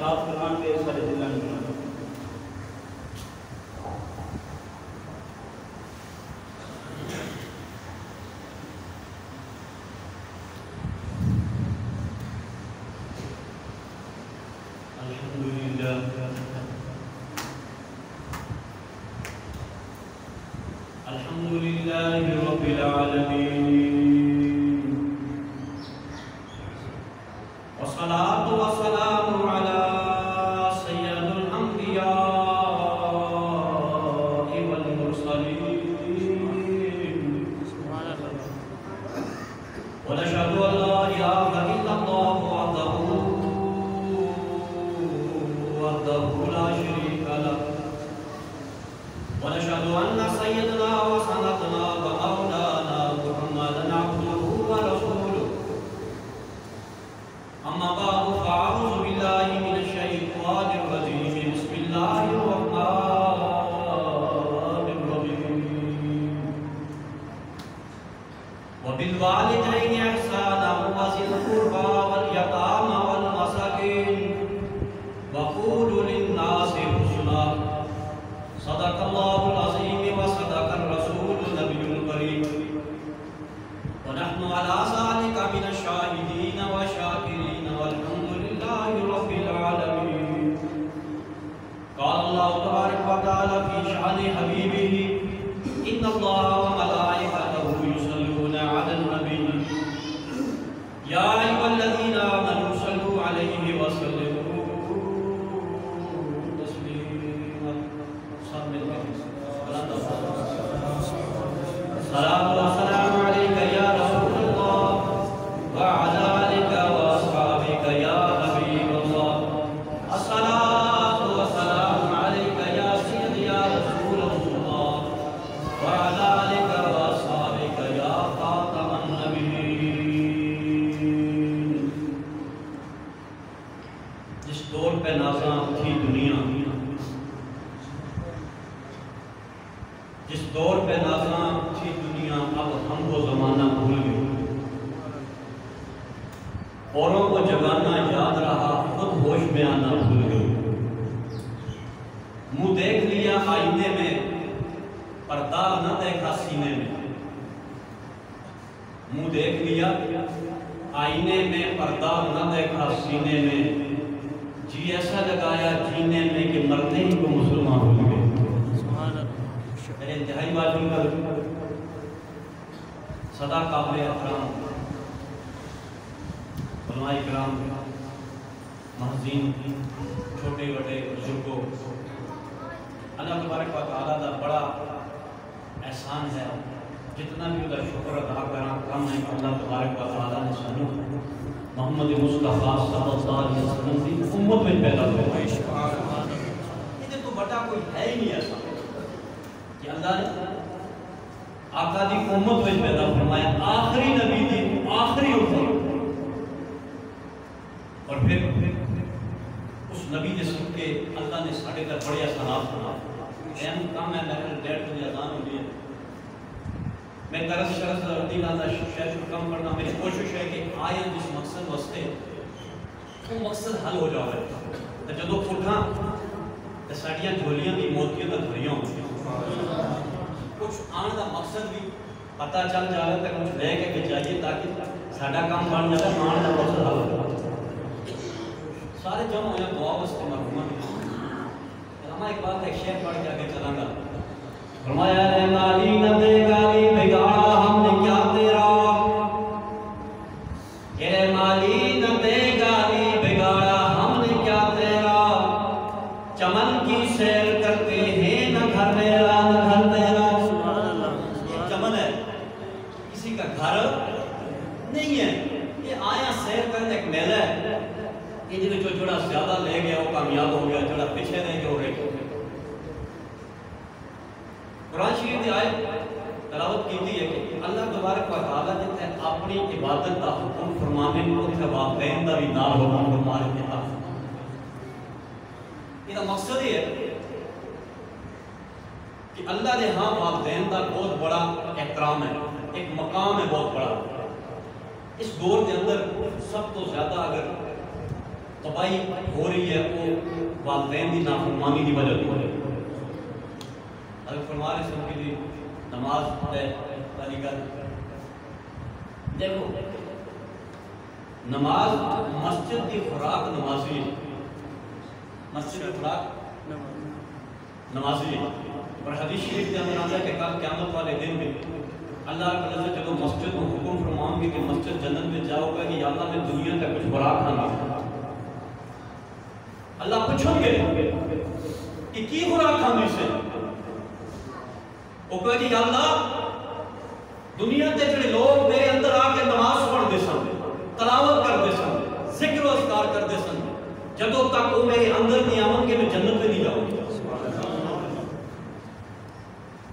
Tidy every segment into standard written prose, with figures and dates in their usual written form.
صاف فرمان کے سارے دلان میں الحمدللہ رب العالمین والصلاة والسلام على سید الانبیاء والمرسلین ونشهد ان لا اله الا الله وحده لا شريك له ونشهد ان سيدنا وسندنا ومولانا محمدا عبده ورسوله اما بعد فاعوذ بالله من الشيطان الرجيم بسم الله الرحمن الرحيم وبالوالدين احسانا وذي القربى واليتامى والمساكين وقولوا للناس حسنا صدق الله العظيم وصدق الرسول النبي الكريم ونحن على ذلك من الشاهدين والشاكرين والحمد لله رب العالمين قال الله تبارك وتعالى في شأن حبيبه إن الله وملائكته يصلون على النبي يا أيها الذين آمنوا صلوا عليه وسلموا السلام عليك يا رسول الله وعلى آلك وأصحابك يا حبيب الله الصلاة والسلام عليك يا سيدي يا رسول الله وعلى آلك وأصحابك يا خاتم النبيين جس دور پہ نازاں تھی دنیا جس دور پہ نازاں تھی دنیا اب ہم وہ زمانہ بھول گئے اوروں کو جگانا یاد رہا خود ہوش میں آنا بھول گئے منہ دیکھ لیا آئینے میں پر داغ نہ دیکھا سینے میں منہ دیکھ لیا آئینے میں پر داغ نہ دیکھا سینے میں جی ایسا لگایا جینے میں کہ مرنے ہی کو مسلمان بھول گئے انتہائی واجب کر صدا قابل احترام علماء کرام محضین چھوٹے بڑے بزرگوں اللہ تبارک و تعالیٰ دا بڑا احسان ہے جتنا بھی ادھر شکر ادا کرنا کم ہے اللہ تبارک و تعالیٰ نے سنو محمد مصطفیٰ صلی اللہ علیہ وسلم کی امت میں پیدا ہوئے یہ تو بڑا کوئی ہے ہی نہیں ایسا کہ اللہ نے آقا دی امت میں پیدا فرمایا آخری نبی دی آخری امت اور پھر اس نبی جسم کے اللہ نے ساڑھے کر بڑے احسانات فرمایا اہم کام ہے میں ڈیڑھ بجے اذان ہو گئی ہے میں طرز شرز رضی اللہ شیخ کم کرنا میری کوشش ہے کہ آئے جس مقصد واسطے وہ مقصد حل ہو جاؤ ہے تو جدو اٹھاں تو ساڑیاں جھولیاں بھی موتیاں تو دھولیاں ہوتی ہیں کچھ آنے دا مقصد بھی پتہ چل جا رہا ہے کچھ لے کے چاہیے تاکہ ساڑھا کام بن جائے آنے دا مقصد حل ہو سارے جمع ہویا دعا واسطے مرحومہ ہمیں ایک بات ایک شعر پڑھ کے آگے چلاں گا فرمایا اے مالی نہ دے گالی بگاڑا ہم نے کیا تیرا اے مالی نہ دے گالی بگاڑا ہم نے کیا تیرا چمن کی سیر کرتے ہیں نہ گھر میرا نہ گھر تیرا چمن ہے کسی کا گھر نہیں ہے یہ آیا سیر کرنے ایک میلہ ہے یہ جو جڑا زیادہ لے گیا وہ کامیاب ہو گیا جڑا پیچھے رہ گیا وہ رہ گیا قرآن شریف دی آیت تلاوت کیتی ہے کہ اللہ تبارک و تعالیٰ جتے اپنی عبادت دا حکم فرمانے کو تھے والدین دا بھی نال حکم فرمانے کے حق یہ مقصد ہی ہے کہ اللہ نے ہاں والدین دا بہت بڑا احترام ہے ایک مقام ہے بہت بڑا اس دور کے اندر سب تو زیادہ اگر تباہی ہو رہی ہے وہ والدین کی نافرمانی کی وجہ سے. اگر فرما رہے سن کے لیے نماز ہے والی گل. دیکھو نماز مسجد کی خوراک نمازی ہے. مسجد کی خوراک نمازی ہے. اور حدیث شریف کے اندر آتا ہے کہ کل قیامت والے دن میں اللہ تعالیٰ سے جب مسجد کو حکم فرماؤں گے کہ مسجد جنت میں جاؤ گا کہ یا اللہ میں دنیا کا کچھ خوراک کھانا. اللہ پوچھیں گے کہ کی خوراک کھانی سے؟ وہ کہے کہ یا اللہ دنیا کے جڑے لوگ میرے اندر آ کے نماز پڑھتے سن، تلاوت کرتے سن، ذکر و اذکار کرتے سن، جدوں تک وہ میرے اندر نہیں آؤں گے میں جنت میں نہیں جاؤں گا.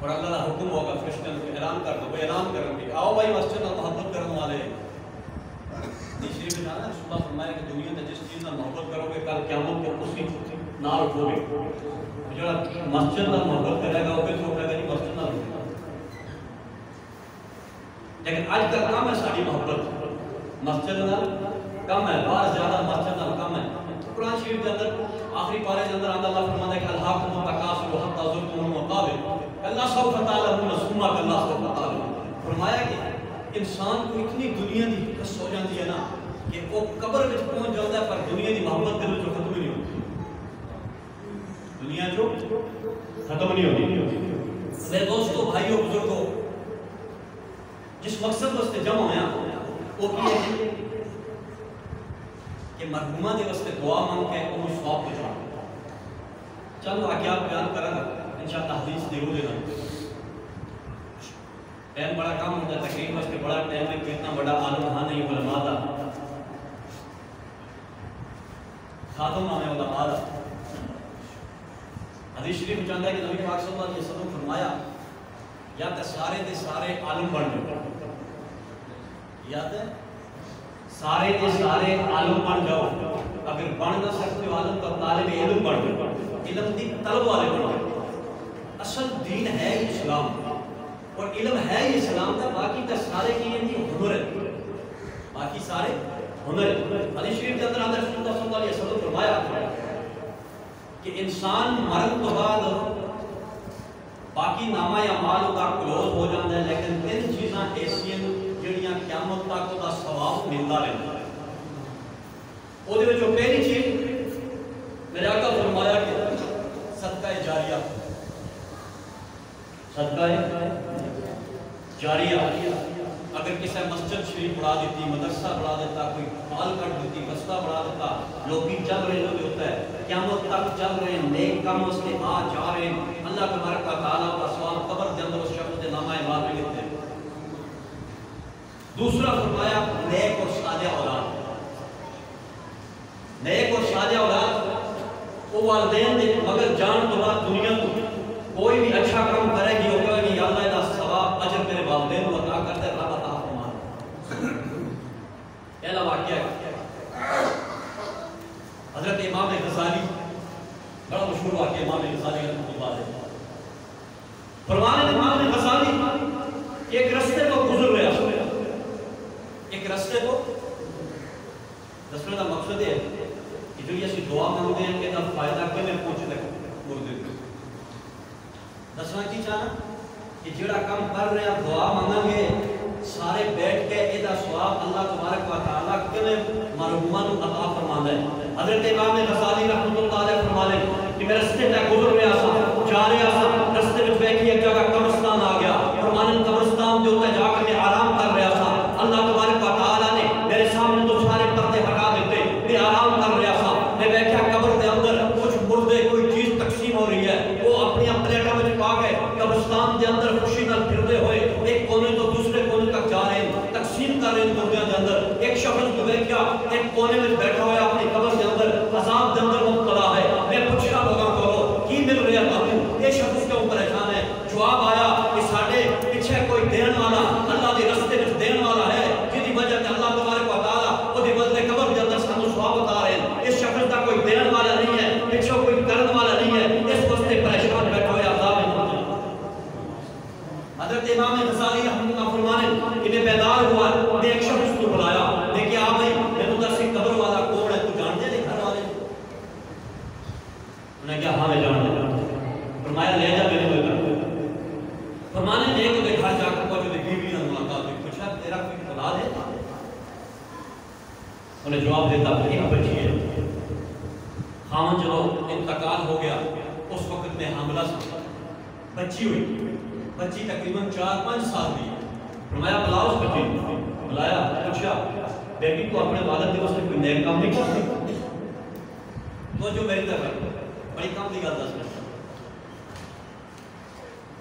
اور اللہ کا حکم ہوگا فرشتوں کو اعلان کر دو. وہ اعلان کریں گے آؤ بھائی مسجد میں محبت کرنے والے. تیسری میں جانا رسول اللہ فرمایا کہ دنیا میں جس چیز میں محبت کرو گے کل قیامت کو اسی نال اٹھو گے. جو مسجد میں محبت کرے گا وہ بھی سوچ رہے گا کہ مسجد نہ اٹھو. لیکن آج کل کم ہے ساری محبت مسجد نہ کم ہے. باہر زیادہ مسجد نہ کم ہے. قرآن شریف کے اندر آخری پارے کے اندر اللہ فرماتا ہے کہ الہاکم التکاثر حتی زرتم المقابر اللہ سوف تعلمون ثم کلا سوف تعلمون. فرمایا کہ انسان کو اتنی دنیا کی حس ہو جاتی ہے نا کہ وہ قبر میں پہنچ جاتا ہے پر دنیا کی محبت دل جو ختم نہیں ہوتی. دنیا جو ختم نہیں ہوتی. میرے دوستو بھائیوں بزرگوں جس مقصد واسطے جمع ہویا وہ یہ ہے کہ مرحومہ دے واسطے دعا مانگ کے انہوں ثواب پہنچا. چلو واقعات بیان کریں انشاءاللہ حدیث ضرور دینا. ٹائم بڑا کم ہوتا ہے تقریب واسطے بڑا ٹائم ہے کہ اتنا بڑا عالم ہاں نہیں علماء دا خاتم نام ہے علماء دا. حدیث شریف چاہتا ہے کہ نبی پاک صلی اللہ علیہ وسلم فرمایا یا تو سارے دے سارے عالم بن جاؤ. یاد ہے سارے دے سارے عالم بن جاؤ. اگر بن نہ سکتے عالم تو طالب علم بن جاؤ. علم دی طلب والے بنو. اصل دین ہے اسلام اور علم ہے اسلام کا. باقی تو سارے کی ہنر ہے. باقی سارے ہنر ہے. حدیث شریف کے اندر رسول اللہ صلی اللہ علیہ وسلم فرمایا کہ انسان مرن تو بعد باقی نامہ یا مال کا کلوز ہو جاتا ہے لیکن تین چیزاں ایسیاں جڑیاں قیامت تک دا ثواب ملتا رہتا ہے. وہ دے جو پہلی چیز میرے آقا فرمایا کہ صدقہ جاریہ. صدقہ جاریہ اگر کسی مسجد شریف بڑھا دیتی, مدرسہ بڑھا دیتا, کوئی مال کٹ دیتی, بستہ بڑھا دیتا, لوگی چل رہے جو ہوتا ہے قیامت تک چل رہے ہیں, نیک کام اس کے آ جا رہے ہیں, اللہ تبارک و تعالیٰ کا سوال قبر کے اندر اس شخص کے نامہ اعمال میں لکھتے ہیں. دوسرا فرمایا نیک اور صالح اولاد. نیک اور صالح اولاد وہ والدین دے مگر جان تو بعد دنیا کو کوئی بھی اچھا کام کرے گی وہ کہے گی یا اللہ دا ثواب اجر میرے والدین کو عطا کرتے رب عطا فرما. پہلا واقعہ ہے حضرت امام غزالی, بڑا مشہور واقعہ امام غزالی رحمۃ اللہ علیہ. فرمانے امام غزالی ایک رستے کو گزر رہا. ایک رستے کو دسنے کا مقصد ہے کہ جو یہ دعا مانگتے ہیں کہ فائدہ کیوں پہنچ لگے مردے کو دسنا کی چاہنا کہ جڑا کام کر رہے ہیں دعا مانگیں گے سارے بیٹھ کے یہ ثواب اللہ تبارک و تعالیٰ کیوں مرحومہ کو عطا فرماتا ہے. حضرت امام غزالی رحمۃ اللہ علیہ فرماتے ہیں کہ میں رستے پہ گزر رہا تھا, جا رہا تھا, رستے میں بیٹھی ایک جگہ قبرستان آ گیا. فرمانے قبرستان جو ہوتا ہے جا کر میں آرام کر رہا تھا. اللہ تبارک و تعالیٰ نے میرے سامنے تو سارے پردے ہٹا دیتے, میں آرام کر رہا تھا. میں بیٹھا قبر کے اندر کچھ مردے کوئی چیز تقسیم ہو رہی ہے, وہ اپنی پلیٹوں میں پا کے قبرستان کے اندر خوشی نال پھرتے ہوئے ایک کونے تو دوسرے کونے تک جا رہے ہیں, تقسیم کر رہے ہیں مردیاں کے اندر. ایک شخص کو دیکھا ایک کونے میں بیٹھا ہوا اپنی قبر کے اندر عذاب کے اندر مبتلا ہے. میں پوچھا لوگوں کو کی مل رہا انہیں کہا ہاں میں جانتا ہوں. فرمایا لے جا میرے گھر. فرمانے لے کے گھر جا کر پہنچے بیوی نے ملاقات ہوئی. پوچھا تیرا کوئی اولاد ہے؟ انہیں جواب دیتا ایک بچی ہے. خامن جب انتقال ہو گیا اس وقت میں حاملہ تھا. بچی ہوئی. بچی تقریباً 4-5 سال دی. فرمایا بلاؤ اس بچی. بلایا. پوچھا بیٹی کو اپنے والد نے اس نے کوئی نیک کام نہیں کیا؟ تو جو میری طرف بڑی کام کی گل دس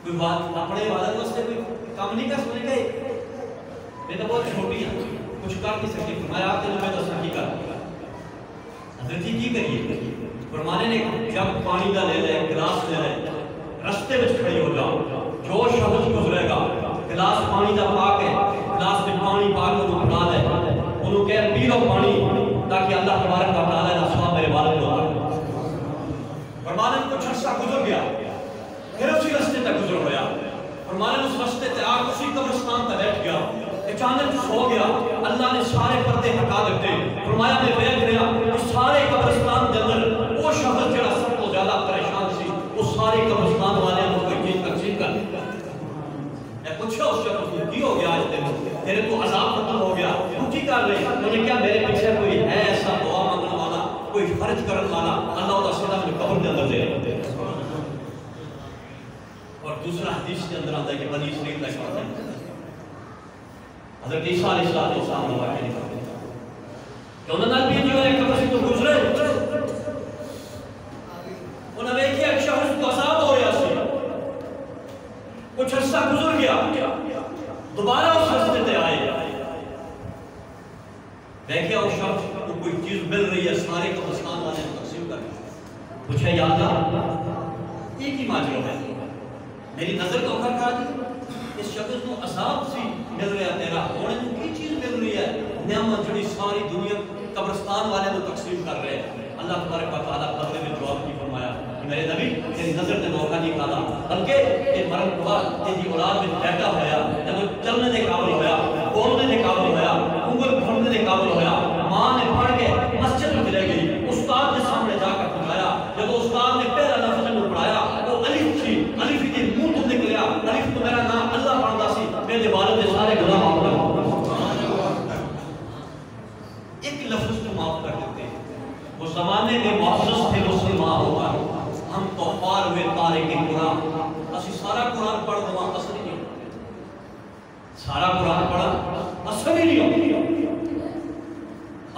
کوئی بات اپنے والد اس نے کوئی کام نہیں کر سکتے کہ میں تو بہت چھوٹی ہوں کچھ کر نہیں سکتی. فرمایا آپ نے میں دسنا کی کر حضرت جی کی کریے. فرمانے نے جب پانی کا لے لے گلاس لے لے رستے میں کھڑے ہو جاؤ. جو شخص گزرے گا گلاس پانی کا پا کے گلاس میں پانی پا کے انہوں اٹھا دے انہوں کہہ پی لو پانی تاکہ اللہ تبارک و تعالیٰ نہ سوا میرے والد کو آئے. فرمانے نے کچھ عرصہ گزر گیا پھر اسی رستے تک گزر ہویا. فرمانے نے اس رستے تک آگ اسی قبرستان تک بیٹھ گیا. اچانک سو گیا. اللہ نے سارے پردے ہٹا دیتے. فرمایا میں بیٹھ گیا کہ سارے قبرستان کے اندر وہ شخص جڑا سب کو زیادہ پریشان سی وہ سارے قبرستان والے کو کوئی چیز تقسیم کر دیا. میں پوچھا اس شخص کو کی ہو گیا آج تیرے تو عذاب ختم ہو گیا تو کی کر رہے؟ انہوں نے کیا میرے پیچھے کوئی ہے ایسا دعا مانگنے والا کوئی خرچ کرنے والا اللہ کا سیدھا مجھے قبر کے اندر دے. اور دوسرا حدیث کے اندر آتا ہے کہ بنی اسرائیل کا شاہد ہے حضرت عیسیٰ علیہ السلام نے واقعہ نکال دیا کہ انہوں نے بھی جو ایک قبر سے تو گزرے انہوں نے دیکھا ایک شخص کو عذاب ہو رہا سی. کچھ عرصہ گزر گیا دوبارہ اس رستے تے آئے دیکھا اس شخص کو کوئی چیز مل رہی ہے سارے قبرستان والے تقسیم کر کے. پوچھا یا اللہ یہ کی ماجرا ہے؟ میری نظر تو کھا دی اس شخص کو عذاب سی مل رہا تیرا ہونے کو کی چیز مل رہی ہے نعمت جڑی ساری دنیا قبرستان والے کو تقسیم کر رہے ہیں. اللہ تبارک و تعالیٰ بدلے میں جواب نہیں فرمایا کہ میرے نبی تیری نظر نے دھوکہ نہیں کھانا بلکہ یہ مرن کے بعد تیری اولاد میں بیٹا ہویا جب چلنے کے قابل ہویا بولنے کے قابل ہویا انگل پھڑنے کے قابل ہویا ماں نے پڑھ کے مسجد میں چلے گئی استاد کے سامنے جا کر پڑھایا. جب استاد نے پہلا لفظ میں پڑھایا وہ الف تھی الف کے منہ تو نکلیا الف تو میرا نام اللہ پڑھتا سی میرے والد کے سارے گناہ معاف کر ایک لفظ تو معاف کر دیتے ہیں. وہ زمانے میں معزز تھے مسلمان ہو کر ہم تو پار ہوئے تارک قرآن اسی سارا قرآن پڑھ دو اثر ہی نہیں سارا قرآن پڑھا اثر ہی نہیں ہو.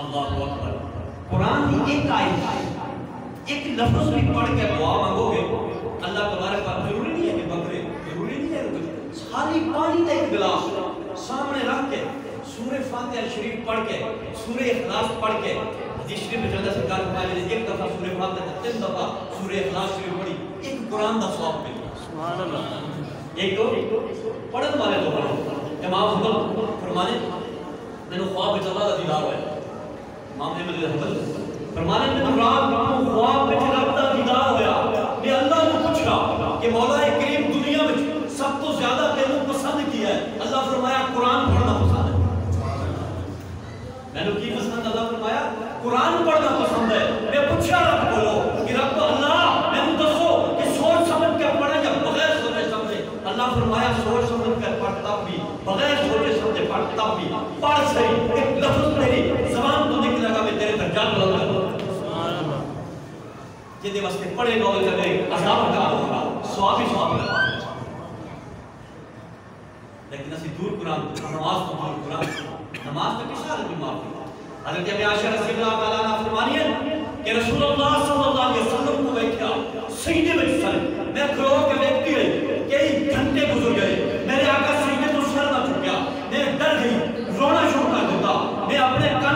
اللہ اکبر. قرآن کی ایک آیت ایک لفظ بھی پڑھ کے دعا مانگو گے اللہ تبارک و تعالیٰ ضروری نہیں ہے کہ بکرے ضروری نہیں ہے کچھ خالی پانی کا ایک گلاس سامنے رکھ کے سورہ فاتحہ شریف پڑھ کے سورہ اخلاص پڑھ کے حدیث شریف میں جگہ سرکار فرمایا نے ایک دفعہ سورہ فاتحہ 3 دفعہ سورہ اخلاص شریف پڑھی ایک قرآن کا ثواب ملے. سبحان اللہ. ایک تو پڑھن والے تو پڑھو. امام حضرت فرمانے میں نے خواب میں اللہ کا دیدار ہوا امام احمد رحمت فرمانے میں رات کو خواب میں رب کا دیدار ہوا میں اللہ کو پوچھا کہ مولا کریم دنیا میں سب تو زیادہ تینوں پسند کیا ہے. اللہ فرمایا قرآن پڑھنا پسند ہے. میں نے کی پسند اللہ فرمایا قرآن پڑھنا پسند ہے. میں پوچھا رب کو کہ رب اللہ میں نے دسو کہ سوچ سمجھ کے پڑھیں یا بغیر سوچے سمجھے. اللہ فرمایا سوچ سمجھ کر پڑھتا بھی بغیر سوچے سمجھے پڑھتا بھی پڑھ صحیح ایک لفظ میری زبان تو نکلے گا میں تیرے درجات بلند کروں. جدے واسطے پڑھے گا کبھی عذاب کا ہوگا ثواب ہی ثواب ہوگا. لیکن اسی دور قرآن نماز تو دور قرآن نماز تو کس حالت میں معاف ہے. حضرت ابی عائشہ رضی اللہ تعالیٰ عنہ فرمانی ہے کہ رسول اللہ صلی اللہ علیہ وسلم کو بیٹھا سجدے میں سر میں کھڑو کے دیکھتی رہی کئی گھنٹے گزر گئے میرے آقا سجدے تو سر نہ چکیا. میں ڈر گئی رونا شروع کر دیتا. میں اپنے کن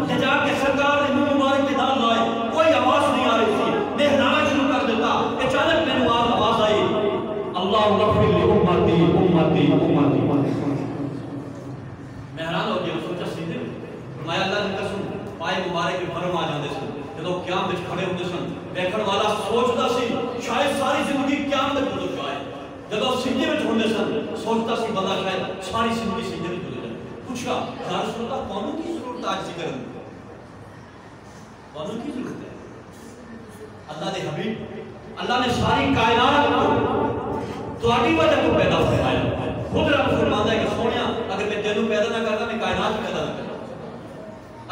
لے جا کے سرکار نے منہ مبارک کے دال لائے کوئی آواز نہیں آ رہی تھی. میں ہلانا شروع کر دیتا. اچانک میں آواز آئی اللہ غفر لی امتی امتی امتی. میں حیران ہو گیا سوچا سیدھے فرمایا اللہ نے قسم پائے مبارک کے بھرم آ جاندے سن جدوں قیام وچ کھڑے ہوندے سن دیکھن والا سوچدا سی شاید ساری زندگی قیام وچ گزر جائے. جدوں سجدے وچ ہوندے سن سوچدا سی بندہ شاید ساری زندگی سجدے وچ گزر جائے. پوچھا یا رسول اللہ کونوں کی ضرورت آج سی کرن کونوں کی ضرورت ہے. اللہ دے حبیب اللہ نے ساری کائنات کو تہاڈی وجہ تو پیدا فرمایا. خود رب فرماتا ہے کہ سونیا اگر میں تینوں پیدا نہ کرتا میں کائنات پیدا نہ کرتا.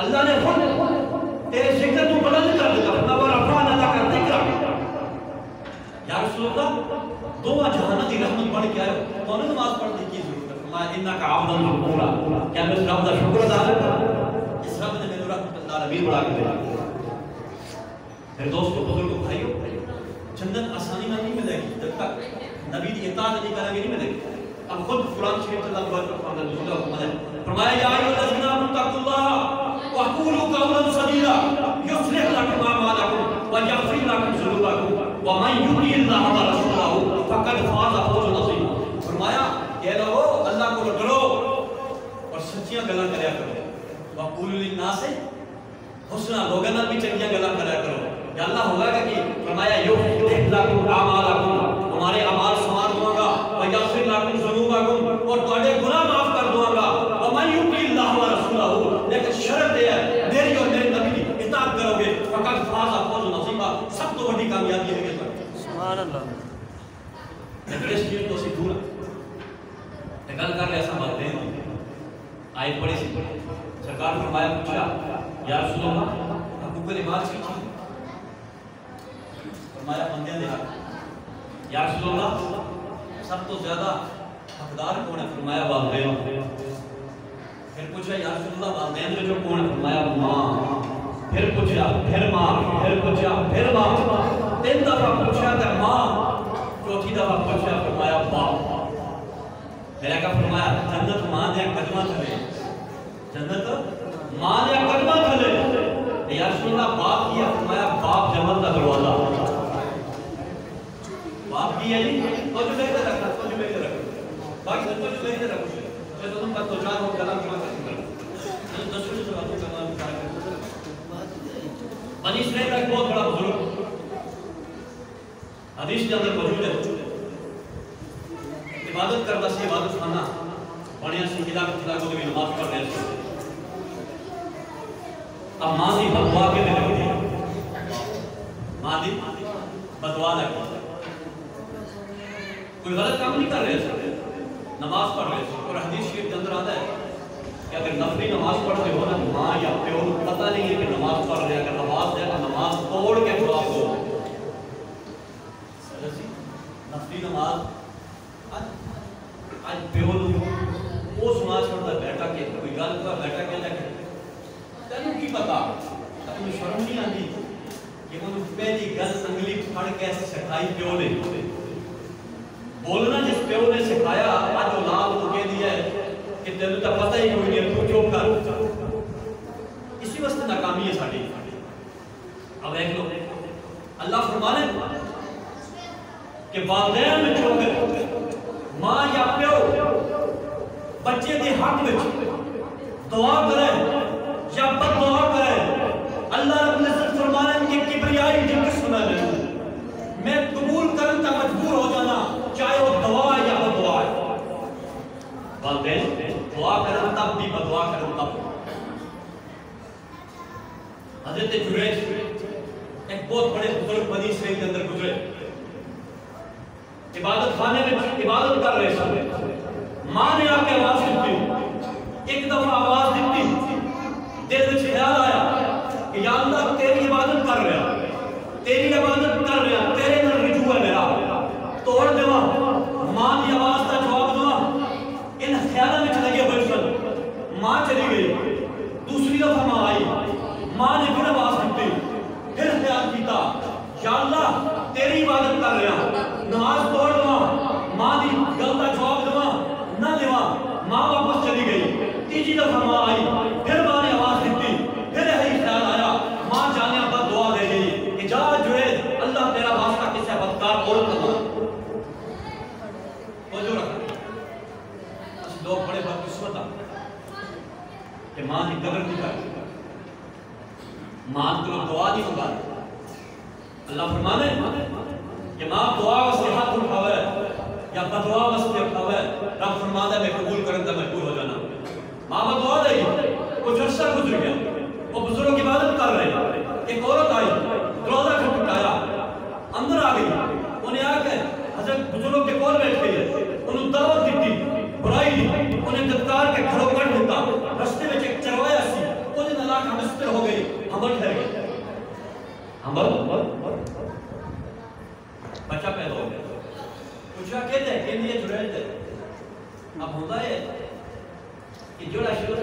اللہ نے خود تیرے ذکر تو بلند کر دیتا. فرمایا ورفعنا لک ذکرک. یا رسول اللہ دونوں جہانوں کی رحمت پڑھ کے آئے تو نے نماز پڑھنے کی ضرورت ہے. فرمایا انک عبد مغفورا. کیا میں اس رب کا شکر ادا کروں؟ اس رب نے میرے رحمت العالمین بڑھا کے دیا. میرے دوستو بزرگوں بھائیو جنت آسانی میں نہیں ملے گی جب تک نبی کی اطاعت نہیں کریں گے نہیں ملے گی. اب خود قرآن شریف سے اللہ تعالیٰ فرمایا یا ایھا الذین آمنوا اتقوا اللہ وقولوا قولا سدیدا یصلح لکم اعمالکم ویغفر لکم ذنوبکم ومن یطع اللہ ورسولہ فقد فاز فوزا عظیما. فرمایا کہ لوگو اللہ کو ڈرو اور سچیاں گلاں کریا کرو. وقولوا للناس حسنا لوگوں نال بھی چنگیاں گلاں کریا کرو. یا اللہ ہوگا کہ فرمایا یصلح لکم اعمالکم تمہارے اعمال سنوار دوں گا ویغفر لکم ذنوبکم اور تمہارے گناہ معاف کر دوں گا. ومن یطع اللہ ورسولہ لیکن شرط یہ ہے میری اور میرے نبی کی اطاعت کرو گے فقط فاز فوزا عظیما. سب تو بڑی کامیابی ہے. سبحان اللہ. ایڈریس کی تو سی دور نکل کر ایسا بات نہیں آئی پڑی سی سرکار فرمایا پوچھا یا رسول اللہ حقوق العباد کی چیز فرمایا بندیاں دے حق. یا رسول اللہ سب تو زیادہ حقدار کون ہے؟ فرمایا والدین. پھر پوچھا یا رسول اللہ والدین میں جو کون ہے؟ فرمایا ماں. پھر پوچھا پھر ماں. پھر پوچھا پھر ماں. 3 دفعہ پوچھا کہ ماں. چوتھی دفعہ پوچھا فرمایا باپ. میرا کہا فرمایا جنت ماں دے قدمہ تھلے. جنت ماں دے قدمہ تھلے. یا رسول اللہ باپ کیا؟ فرمایا باپ جنت کا دروازہ. باپ کی ہے جی تو جو بہتر رکھنا تو جو بہتر رکھنا باقی تو جو بہتر رکھنا ہے تو تم کا تو چار ہو کلام کما کرنا دسویں سے باتوں کرنا کرنا. بنی اسرائیل کا ایک بہت بڑا بزرگ حدیث کے اندر موجود ہے. عبادت کرتا سی عبادت خانہ بڑھیا سی خلا کو بھی نماز پڑھ رہے ہیں. اب ماں دی بدعا کے دے لگی. ماں دی بدعا لگی. کوئی غلط کام نہیں کر رہے تھے نماز پڑھ رہے تھے. اور حدیث شریف کے اندر آتا ہے کہ اگر نفلی نماز پڑھتے ہو نا ماں یا پیو پتہ نہیں ہے کہ نماز پڑھ رہے. اگر نماز ہے تو نماز توڑ کے جواب دو. نفلی نماز آج پیو وہ سنا چھوڑتا بیٹا کہ کوئی گل کا بیٹا کہتا ہے تینوں کی پتا تمہیں شرم نہیں آتی کہ وہ پہلی گل انگلی پھڑ کے سکھائی پیو نے. بولنا جس پیو نے سکھایا آج اولاد کو کہہ دیا ہے کہ تینوں تو پتہ ہی کوئی نہیں تو چوپ کر. اسی واسطے ناکامی ہے ساری. اب ایک لو اللہ فرمانے کہ والدین میں چونکہ ماں یا پیو بچے کے حق میں دعا کرے یا بد دعا کرے اللہ رب العزت فرمانے کہ کبریائی جن کی سنا لے میں قبول کرن تا مجبور ہو جانا چاہے وہ دعا یا بد دعا ہے. والدین دعا کرن تب بھی بد دعا کرن تب. حضرت جریج ایک بہت بڑے بزرگ بنی اسرائیل کے اندر گزرے. عبادت خانے میں عبادت کر رہے سب. ماں نے آ کے آواز دیتی. ایک دفعہ آواز دیتی دل میں خیال آیا کہ یا اللہ تیری عبادت کر رہا تیری عبادت کر رہا تیرے نال رجوع ہے میرا توڑ دیوا. ماں کی آواز کا جواب دوا. ان خیالوں میں لگے ہوئے سن. ماں چلی گئی. دوسری دفعہ ماں آئی. ماں نے پھر آواز دیتی. پھر خیال کیتا یا اللہ تیری عبادت کر رہا نماز توڑ دوا. ماں دی گل کا جواب دوا نہ دیوا. ماں واپس چلی گئی. تیسری دفعہ ماں آئی. پھر ماں نے آواز دیتی. پھر یہی خیال آیا. ماں جانے بد دعا دے گئی کہ جا جڑے اللہ تیرا واسطہ کسے بدکار عورت نہ ہو. توجہ رکھ لوگ بڑے بدقسمت کہ ماں کی قدر نہیں کرتے. ماں کو دعا نہیں ہوگا. اللہ فرمانے کہ ماں دعا واسطے ہاتھ اٹھاوے یا بدعا واسطے اٹھاوے رب فرماتا ہے میں قبول کرنے کا مجبور ہو جانا. ماں بدعا دے گی. کچھ عرصہ گزر گیا. وہ بزرگ عبادت کر رہے. ایک عورت آئی دروازہ کھٹکھٹایا اندر آ گئی. حمل بچہ پیدا ہو گیا پوچھا کہتے ہیں کہ یہ جڑے تھے اب ہوتا ہے کہ جوڑا شروع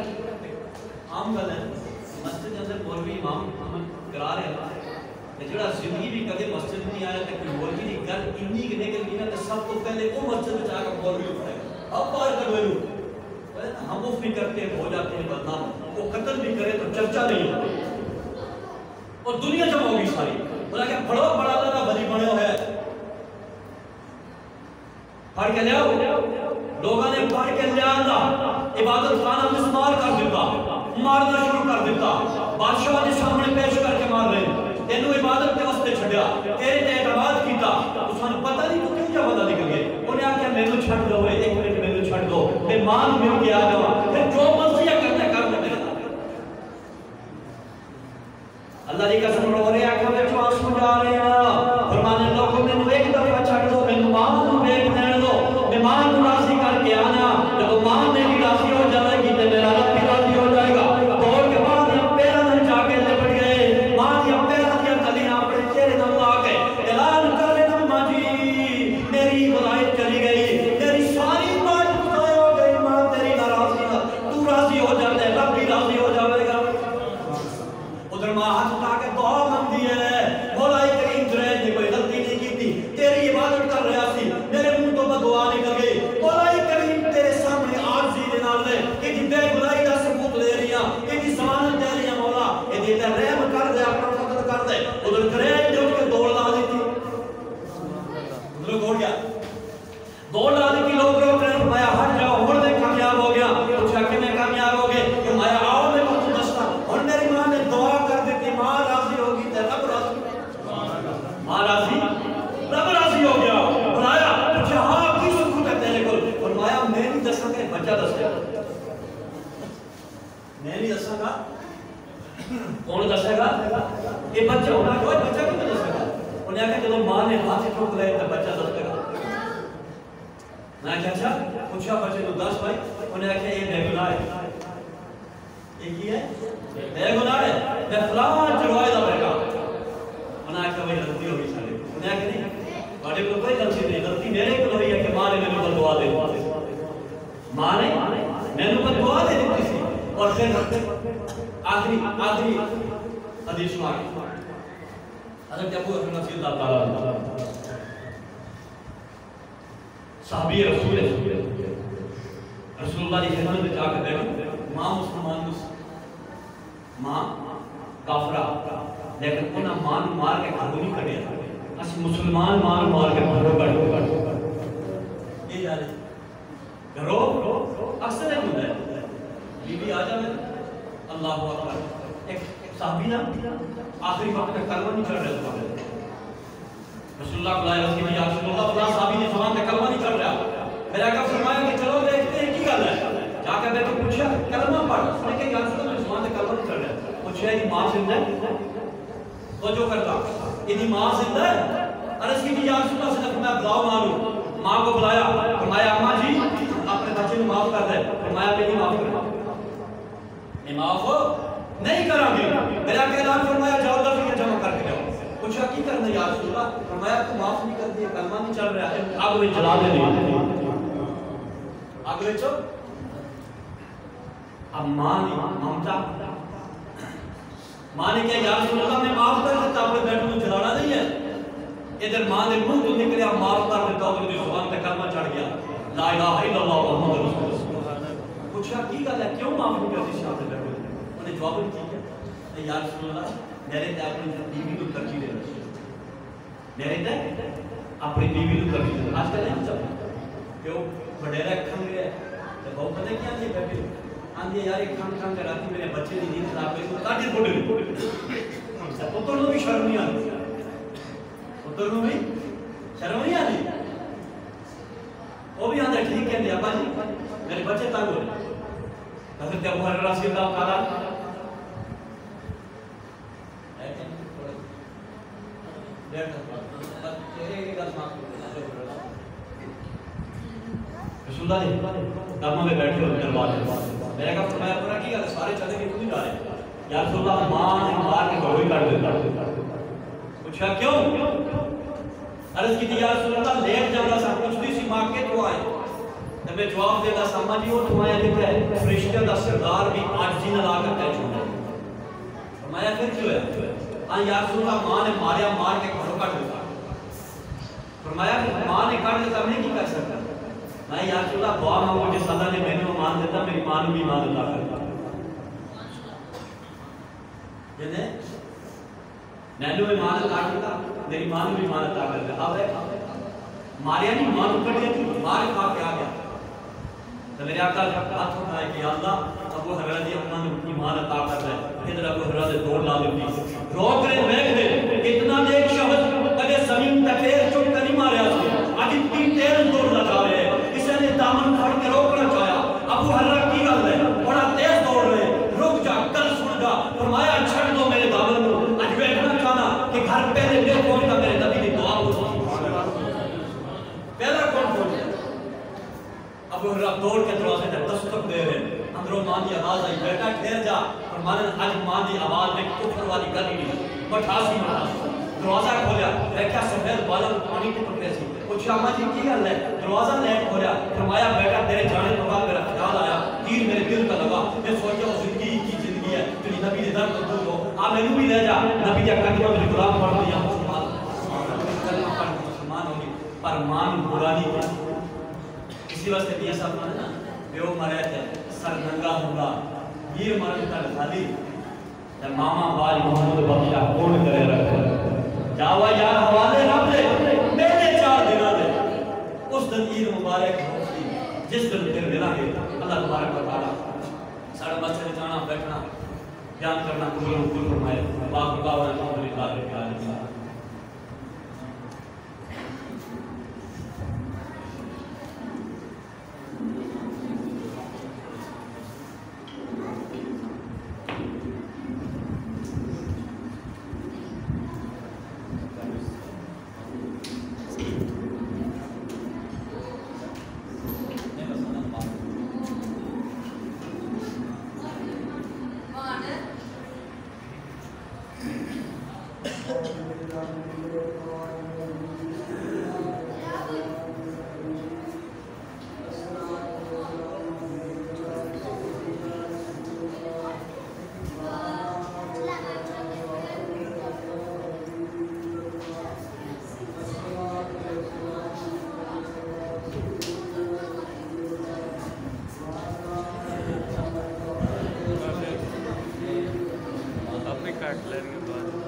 عام گل ہے مسجد اندر مولوی امام کرا رہے ہیں کہ جوڑا زندگی بھی کدے مسجد نہیں آیا تو کوئی مولوی کی گل اتنی کہ نکل گئی نا تو سب کو پہلے وہ مسجد میں جا کر مولوی اٹھائے گا اب باہر کر لو ہم مفت بھی کرتے ہو جاتے ہیں بدنام وہ قتل بھی کرے تو چرچا نہیں ہوتا اور دنیا جمع ہوگی ساری بولا کہ پڑھو بڑا اللہ بلی بنے ہوئے پڑھ کے لے آؤ لوگوں نے پڑھ کے لے آنا عبادت خانہ مسمار کر دیتا مارنا شروع کر دیتا بادشاہ نے سامنے پیش کر کے مار رہے تینوں عبادت کے واسطے چھڑیا تیرے تے اعتماد کیتا اس نے پتہ نہیں تو کیوں جواب نکل گئے انہیں آ کے مینوں چھڑ دو ایک منٹ مینوں چھڑ دو تے مان مل کے آ جاؤ پھر جو مرضی کرنا کر لو اللہ کی قسم رو رہے آنکھوں میں آنسو جا رہے ہیں فرمانے لوگوں مینوں ایک دفعہ چھڑ دو مینوں مان نوں ویکھ لین دو میں مان نوں راضی کر کے آنا جب مان میری راضی ہو جائے گی تے میرا رب بھی راضی ہو جائے گا اور کے بعد ہم پیروں میں جا کے لپٹ گئے مان یا پیروں کی تلیاں اپنے چہرے نال لا کے اعلان کر دے اما جی میری ولایت چلی گئی میری ساری بات ضائع ہو گئی ماں تیری ناراضی تو راضی ہو جاتا ہے رب بھی راضی ہو جائے گا ادھر ماں ہاتھ اٹھا کے دعا مانگتی ہے مولا کریم جنید نے کوئی غلطی نہیں کی تھی تیری عبادت کر رہا سی میرے منہ تو دعا نکل گئی مولا کریم تیرے سامنے عاجزی دے نال دے کہ جی بے گناہی دا ثبوت دے رہی ہوں کہ جی ضمانت دے رہی ہوں مولا اے تے رحم کر دے اپنا فضل کر دے ادھر کرے جو کہ دوڑ لا دی تھی ادھر دوڑ گیا دوڑ لا دی تھی لوگ روک رہے فرمایا ہٹ جاؤ ہن میں کامیاب ہو گیا پوچھا کہ میں کامیاب ہو گئے فرمایا آؤ میں تمہیں دستا ہن میری ماں نے دعا کر دی تھی ماں راضی ہوگی تے رب راضی ماں راضی رب راضی ہو گیا فرمایا پوچھا ہاں کی ثبوت ہے تیرے کو فرمایا میں نہیں دساں کہ بچہ دس گیا میں نہیں دساں گا کون دسے گا یہ بچہ ہونا کوئی بچہ کیوں دسے گا انہیں کہا جب ماں نے ہاتھ ٹھوک لے تو بچہ دس گا میں کہا اچھا پوچھا بچے کو دس بھائی انہیں کہا یہ بے گناہ ہے یہ کی ہے بے گناہ ہے میں فلاں چڑھوائے دا بیٹا انہیں کہا بھائی غلطی ہوگی سارے انہیں کہا نہیں بڑے کو کوئی غلطی نہیں غلطی میرے کو ہوئی ہے کہ ماں نے میرے کو دعا دے ماں نے میرے کو دعا دے دیتی سی اور پھر آخری حدیث شمار حضرت ابو بکر رضی اللہ تعالیٰ صحابی رسول اللہ کی خدمت میں جا کے بیٹھے ماں مسلمان ماں کافرہ لیکن انہاں ماں مار کے گھروں نہیں کٹیا اسی مسلمان مار کے گھروں کٹو یہ جا رہے گھروں اکثر ایک ہوتا ہے بی آ جائے اللہ اکبر ایک صحابی نا آخری وقت میں کلمہ نہیں چڑھ رہا تھا رسول اللہ کو لائے رسول اللہ رسول اللہ اللہ صحابی نے زبان میں کلمہ نہیں چڑھ رہا میرے آقا فرمایا کہ چلو دیکھتے ہیں کی گل ہے جا کے بیٹھ کے پوچھا کلمہ پڑھ اس نے کہا یا رسول اللہ زبان میں کلمہ نہیں چڑھ رہا پوچھا یہ ماں زندہ ہے تو جو کرتا یہ ماں زندہ ہے عرض کی یا رسول اللہ سے میں بلاؤ مانوں ماں کو بلایا فرمایا اماں جی اپنے بچے کو معاف کر دے فرمایا میری معاف کر میں معاف نہیں کروں گی میرا اعلان فرمایا جاؤ لفظ جمع کر کے جاؤ پوچھا کی کرنا یا رسول اللہ فرمایا تو معاف نہیں کر دیا کلمہ نہیں چل رہا ہے آگ میں جلا دے دیا آگ میں چل اب ماں نے ممتا ماں نے کہا یا رسول اللہ میں معاف کر دیتا اپنے بیٹوں کو جلانا نہیں ہے ادھر ماں نے منہ تو نکلیا معاف کر دیتا اور میری زبان پہ کلمہ چڑھ گیا لا الہ الا اللہ محمد رسول اللہ پوچھا کی گل ہے کیوں معاف نہیں کرتی شاہ بیٹھے انہیں جواب نہیں کیا یا رسول اللہ میرے تے اپنی بیوی کو ترجیح دے رہا میرے تے اپنی بیوی کو ترجیح دے آج کل نہیں چلتا کیوں وڈیرا کھن گیا تے بہت پتہ کیا آندھی بیٹھے آندھی یار ایک کھن کے راتی میرے بچے کی نیند خراب ہوئی تو تاکہ بڑھ پتر نو بھی شرم نہیں آتی پتر نو بھی شرم نہیں آتی وہ بھی آندھا ٹھیک ہے ابا جی میرے بچے تنگ ہو رہے حضرت ابو ہریرہ رضی اللہ تعالیٰ رسول اللہ نے داموں میں بیٹھے ہوئے دربار میں نے کہا فرمایا پورا کی گل سارے چلے گئے کیوں جا رہے یا رسول اللہ ماں نے مار کے گھروں ہی کر دیتا پوچھا کیوں؟ عرض کی یا رسول اللہ لیٹ جانا سا پوچھتی سی ماں کے تو آئے جب میں جواب دیتا ساما جی وہ تمہیں لکھا ہے فرشتہ دا سردار بھی آج جی نہ لا کر کہہ چھوڑا ہے فرمایا پھر کیوں ہے؟ یا رسول اللہ ماں نے ماریا مار کے گھروں کٹ دیتا فرمایا ماں نے کٹ دیتا میں نہیں کر سکتا میں یا رسول اللہ دعا مانگو جس اللہ نے میں نے مان دیتا میری ماں نے بھی مان دیتا کرتا جنہیں نینو میں مان دیتا کرتا میری ماں نے بھی مان دیتا کرتا اب ہے ماریا نہیں ماں کٹ دیتی مار کھا کے آ گیا تو میرے آقا ہاتھ ہوتا ہے کہ اللہ ابو حضرت اپنا ایمان عطا کر رہے ہیں ادھر ابو حضرت دوڑ لا دیتی روک رہے بیٹھ دے اتنا نیک شخص کدے زمین تک پیر چک کر نہیں ماریا آج اتنی تیز دوڑنا چاہ رہے ہیں اسے نے دامن پھڑ کے روکنا چاہیا ابو حضرت کی گل ہے بڑا تیز دوڑ رہے رک جا کل سن جا فرمایا چھڑ دو میرے دامن کو آج بیٹھنا چاہنا کہ گھر پہلے میرے پہنچتا میرے نبی نے دعا کو پہلا کون پہنچا ابو حضرت دوڑ کے دروازے تک دستک دے رہے اندروں ماں دی آواز آئی بیٹا ٹھہر جا اور ماں نے آج ماں دی آواز میں کفر والی گل ہی نہیں بٹھاسی دروازہ کھولیا دیکھا سفید بالوں پانی کے ٹکڑے سی پوچھا اماں جی کی گل ہے دروازہ لیٹ کھولیا فرمایا بیٹا تیرے جانے کے بعد میرا خیال آیا تیر میرے دل کا لگا میں سوچا وہ زندگی کی زندگی ہے تیری نبی نے درد قبول ہو آپ میں بھی لے جا نبی کا کلمہ میرے قرآن پڑھ دیا کلمہ پڑھ مسلمان ہوگی پر مان برا نہیں کی اسی واسطے میاں صاحب نے نا بیو مرے تھے سر ننگا ہوگا یہ مرد کا خالی ماما باج محمد بخشا کون کرے رکھا جاوا یار حوالے رب دے میرے 4 دنہ دے اس دن عید مبارک ہوتی جس دن پھر ملا گے اللہ تبارک و تعالی سارا مسجد جانا بیٹھنا بیان کرنا قبول فرمائے باقی باور الحمدللہ رب العالمین کاٹ لینے کے بعد